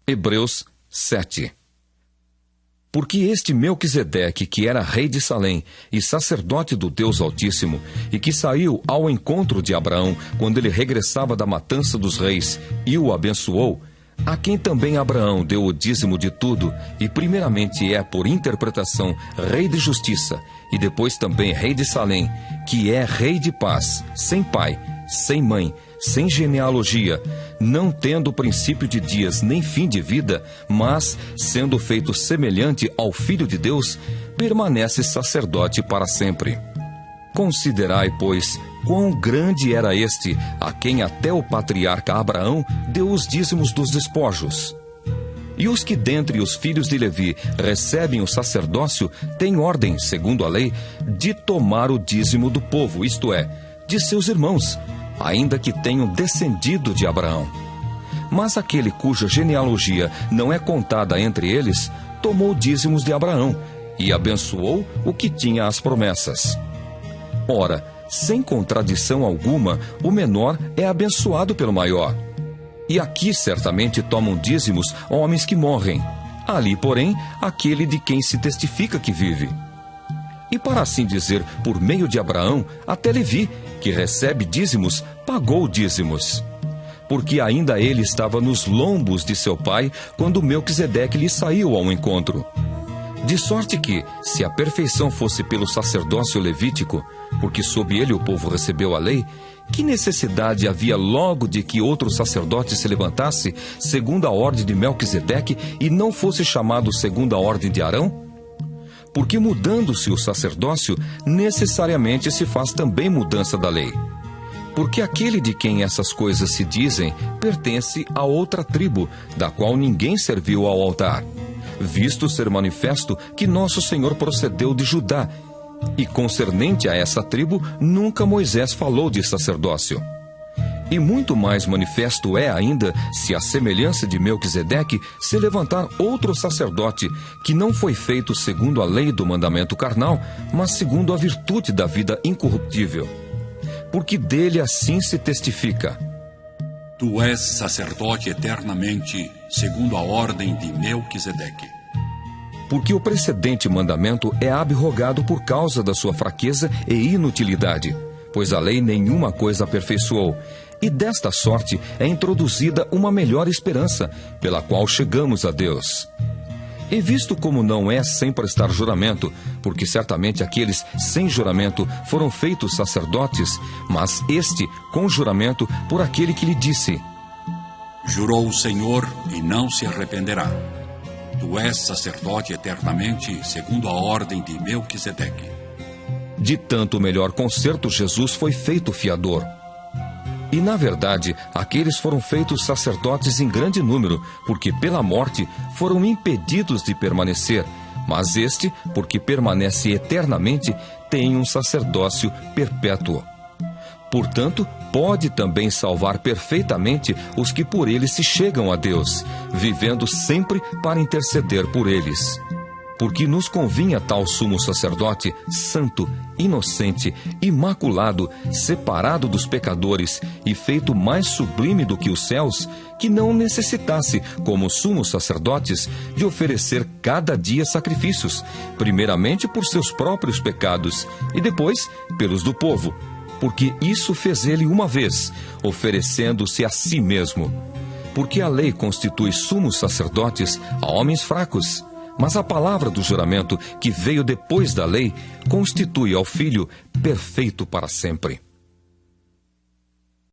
Hebreus 7. Porque este Melquisedeque, que era rei de Salém e sacerdote do Deus Altíssimo, e que saiu ao encontro de Abraão quando ele regressava da matança dos reis e o abençoou, a quem também Abraão deu o dízimo de tudo, e primeiramente é, por interpretação, rei de justiça, e depois também rei de Salém, que é rei de paz, sem pai, sem mãe, sem genealogia, não tendo princípio de dias nem fim de vida, mas, sendo feito semelhante ao Filho de Deus, permanece sacerdote para sempre. Considerai, pois, quão grande era este, a quem até o patriarca Abraão deu os dízimos dos despojos. E os que dentre os filhos de Levi recebem o sacerdócio têm ordem, segundo a lei, de tomar o dízimo do povo, isto é, de seus irmãos, ainda que tenham descendido de Abraão. Mas aquele cuja genealogia não é contada entre eles, tomou dízimos de Abraão e abençoou o que tinha as promessas. Ora, sem contradição alguma, o menor é abençoado pelo maior. E aqui certamente tomam dízimos homens que morrem. Ali, porém, aquele de quem se testifica que vive. E para assim dizer, por meio de Abraão, até Levi, que recebe dízimos, pagou dízimos. Porque ainda ele estava nos lombos de seu pai, quando Melquisedeque lhe saiu ao encontro. De sorte que, se a perfeição fosse pelo sacerdócio levítico, porque sob ele o povo recebeu a lei, que necessidade havia logo de que outro sacerdote se levantasse, segundo a ordem de Melquisedeque, e não fosse chamado segundo a ordem de Arão? Porque mudando-se o sacerdócio, necessariamente se faz também mudança da lei. Porque aquele de quem essas coisas se dizem, pertence a outra tribo, da qual ninguém serviu ao altar, visto ser manifesto que nosso Senhor procedeu de Judá, e concernente a essa tribo, nunca Moisés falou de sacerdócio. E muito mais manifesto é ainda, se a semelhança de Melquisedeque se levantar outro sacerdote, que não foi feito segundo a lei do mandamento carnal, mas segundo a virtude da vida incorruptível. Porque dele assim se testifica: Tu és sacerdote eternamente, segundo a ordem de Melquisedeque. Porque o precedente mandamento é abrogado por causa da sua fraqueza e inutilidade, pois a lei nenhuma coisa aperfeiçoou, e desta sorte é introduzida uma melhor esperança, pela qual chegamos a Deus. E visto como não é sem prestar juramento, porque certamente aqueles sem juramento foram feitos sacerdotes, mas este com juramento por aquele que lhe disse: Jurou o Senhor e não se arrependerá. Tu és sacerdote eternamente, segundo a ordem de Melquisedeque. De tanto melhor concerto, Jesus foi feito fiador. E, na verdade, aqueles foram feitos sacerdotes em grande número, porque pela morte foram impedidos de permanecer, mas este, porque permanece eternamente, tem um sacerdócio perpétuo. Portanto, pode também salvar perfeitamente os que por ele se chegam a Deus, vivendo sempre para interceder por eles. Porque nos convinha tal sumo sacerdote, santo, inocente, imaculado, separado dos pecadores e feito mais sublime do que os céus, que não necessitasse, como sumos sacerdotes, de oferecer cada dia sacrifícios, primeiramente por seus próprios pecados e depois pelos do povo, porque isso fez ele uma vez, oferecendo-se a si mesmo. Porque a lei constitui sumos sacerdotes a homens fracos, mas a palavra do juramento, que veio depois da lei, constitui ao Filho perfeito para sempre.